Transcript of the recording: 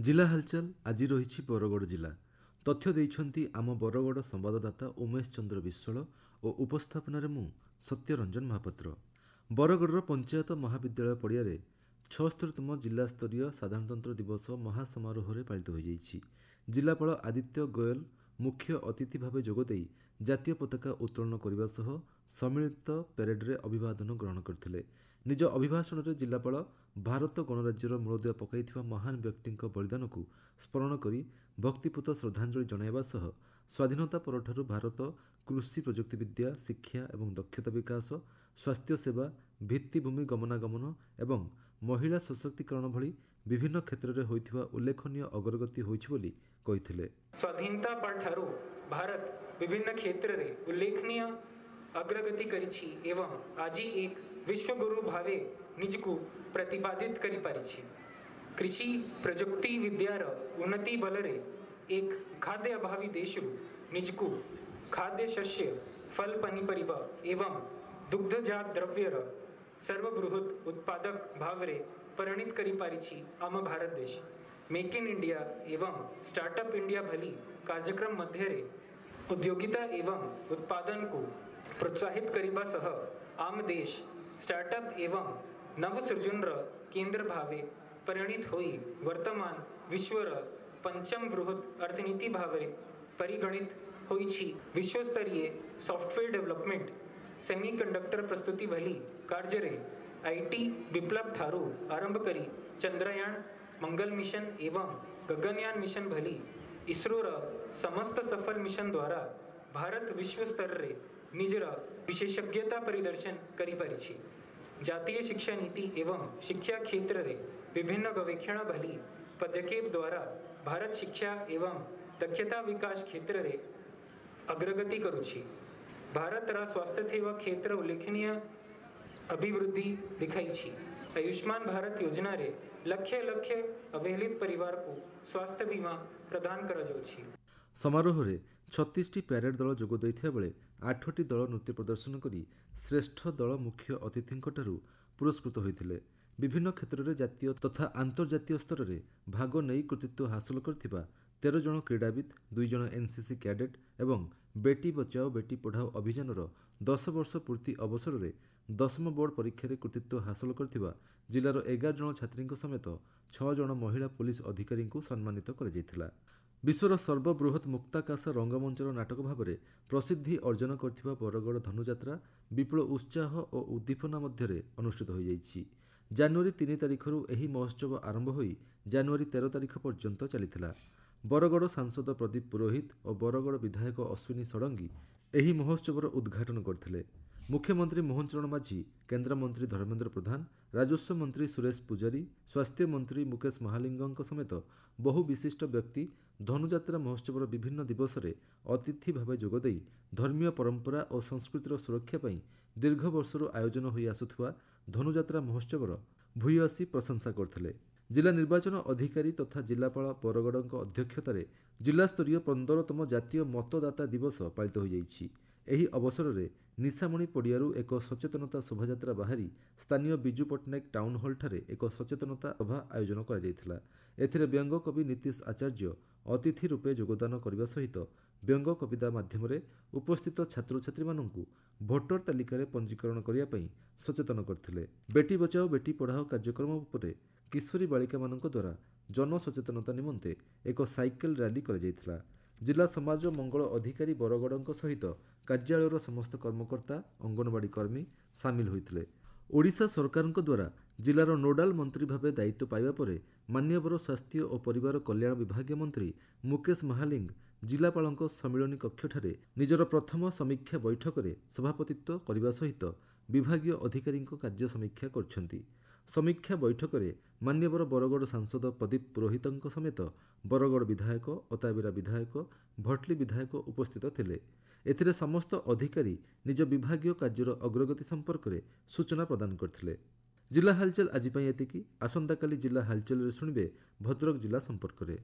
जिला हालचाल आज रही बरगड़ जिला तथ्य देइछन्ति आम बरगड़ संवाददाता उमेश चंद्र विश्वाल और उपस्थापन मु सत्यरंजन महापात्र। बरगड़ पंचायत महाविद्यालय पड़ियारे 76तम जिला स्तरीय साधारणतंत्र दिवस महासमारोह पालित हो जाइछि। जिलापाल आदित्य गोयल मुख्य अतिथि भाव जोगदे जातीय पताका उत्तोलन करने सह सम्मिलित परेड्रे अभिवादन ग्रहण करथिले। निज अभिभाषण में जिलापाल भारत गणराज्यर मूलदुआ पकाई महान व्यक्ति बलिदान को स्मरण करी भक्तिपूत श्रद्धांजलि जणाइबा सह स्वाधीनता परठारु भारत कृषि प्रजुक्तिविद्या शिक्षा एवं दक्षता विकास स्वास्थ्य सेवा भित्तिभूमि गमनागमन एवं महिला सशक्तिकरण भली विभिन्न क्षेत्र में होइथिबा उल्लेखनीय अग्रगति होइछि बोली कहिथिले। स्वाधीनता परठारु भारत विभिन्न क्षेत्र में उल्लेखनीय अग्रगति करिछि एवं आज एक विश्वगुरु भावे निजकु प्रतिपादित करि पारिछि। कृषि प्रजुक्ति विद्यार उन्नति बलरे एक खाद्य अभावी देशरु निजकु खाद्य शस्य फल पनीपरिबा एवं दुग्धजात द्रव्यर सर्वबृहत उत्पादक भावरे परिणित करि पारिछि। आम भारत देश मेक इन इंडिया एवं स्टार्टअप इंडिया भली कार्यक्रम मध्यरे उद्योगिता एवं उत्पादन को प्रोत्साहित करिबा सह आम देश स्टार्टअप एवं नवसृजनर केंद्र भावे परिणित होई वर्तमान विश्वर पंचम बृहत अर्थनीति भावे परिगणित होइछि। विश्वस्तरीय सॉफ्टवेयर डेवलपमेंट सेमीकंडक्टर प्रस्तुति भली कार्य आईटी विप्लव ठारू आरंभ करी चंद्रयान मंगल मिशन एवं गगनयान मिशन भली इसरोर समस्त सफल मिशन द्वारा भारत विश्व स्तर रे निजर विशेषज्ञता परिदर्शन करि पारिछि। जातीय शिक्षा नीति एवं शिक्षा क्षेत्र रे विभिन्न गवेषण भली पदक्षेप द्वारा भारत शिक्षा एवं दक्षता विकास क्षेत्र रे अग्रगति करुछि। भारत रा स्वास्थ्य सेवा क्षेत्र उल्लेखनीय अभिवृद्धि दिखाई। आयुष्मान भारत योजना रे लक्ष लक्ष अवहेलित परिवार को स्वास्थ्य बीमा प्रदान करा जाउछि। समारोह रे 36टी प्यारेड दल जोग दैथिया बेले 8टी दल नृत्य प्रदर्शन करी श्रेष्ठ दल मुख्य अतिथिंकठारु पुरस्कृत होइथिले। विभिन्न क्षेत्र में जातीय तथा आंतर्जातीय स्तर में भाग नहीं कृतित्व हासिल करथिबा 13 जन क्रीड़ाविद 2 जन एनसीसी कैडेट एवं बेटी बचाओ बेटी पढ़ाओ अभियान 10 वर्ष पूर्ति अवसर में 10म बोर्ड परीक्षा कृतित्व हासिल करथिबा जिलार 11 जन छात्री समेत 6 जन महिला पुलिस अधिकारी को सम्मानित कर जायथिला। विश्वर सर्वबृहत मुक्ताकाश रंगमंचर नाटक भाव में प्रसिद्धि अर्जन करथिबा बरगड़ धनुयात्रा विपुल उत्साह और उद्दीपना मध्य अनुष्ठित हो जाइछि। जनवरी 3 तारिखରୁ ଏହି महोत्सव आरंभ होई जनवरी 13 तारिख पर्यंत चलिथिला। बरगड़ सांसद प्रदीप पुरोहित और बरगड़ विधायक अश्विनी षडंगी ଏହି महोत्सवर उद्घाटन करथिले। मुख्यमंत्री मोहन चरण माझी, केन्द्रमंत्री धर्मेन्द्र प्रधान, राजस्व मंत्री सुरेश पुजारी, स्वास्थ्य मंत्री मुकेश महालिंगଙ୍କ समेत बहु विशिष्ट व्यक्ति धनुयात्रा महोत्सवर विभिन्न दिवस में अतिथि भाव जोगदे धर्मीय परंपरा और संस्कृतिर सुरक्षा पर दीर्घ वर्षर आयोजन हो आसुवा धनुयात्रा महोत्सवर भूयसी प्रशंसा करथिले। जिला निर्वाचन अधिकारी तथा जिलापाल बरगड़ अध्यक्षतार जिलास्तरीय 15तम जातीय मतदाता दिवस पालित हो जाइछि। एही अवसर में निशामणी पड़ियारू एक सचेतनता शोभायात्रा बाहरी स्थानीय बिजू पट्टनायक टाउन हॉल ठारे एक सचेतनता सभा आयोजन करा जायथिला। एथिरे व्यंग कवि नीतीश आचार्य अतिथि रूपे योगदान करने सहित व्यंग कविता माध्यम उपस्थित छात्र छात्री मानू भोटर तालिकार पंजीकरण करने सचेतन करथिले। बेटी बचाओ बेटी पढ़ाओ कार्यक्रम उपरे किशोरी बालिका मानक द्वारा जन सचेतनता निमंते एक साइकेल रैली करा जायथिला। जिला समाज मंगल अधिकारी बरगड़ सहित कार्यालयर समस्त कर्मकर्ता अंगनवाड़ी कर्मी सामिल होइथिले। ओडिशा सरकार द्वारा जिलार नोडाल मंत्री भाव दायित्व पाइबा परे मान्यवर स्वास्थ्य और परिवार कल्याण विभाग मंत्री मुकेश महालिंग जिलापाल सम्मिलनी कक्षठारे निजर प्रथम समीक्षा बैठक में सभापतित्व करने सहित विभागीय अधिकारी कार्य समीक्षा करछंती। समीक्षा बैठक में मान्यवर बरगड़ सांसद प्रदीप पुरोहित समेत बरगड़ विधायक अताबिरा विधायक भटली विधायक उपस्थित थिले। एथिरे समस्त अधिकारी निज विभागीय कार्यर अग्रगति संपर्क में सूचना प्रदान करथिले। जिला हालचाल आज एतिकी। आसंताकाली जिला हालचाल शुणिबे भद्रक जिला संपर्क में।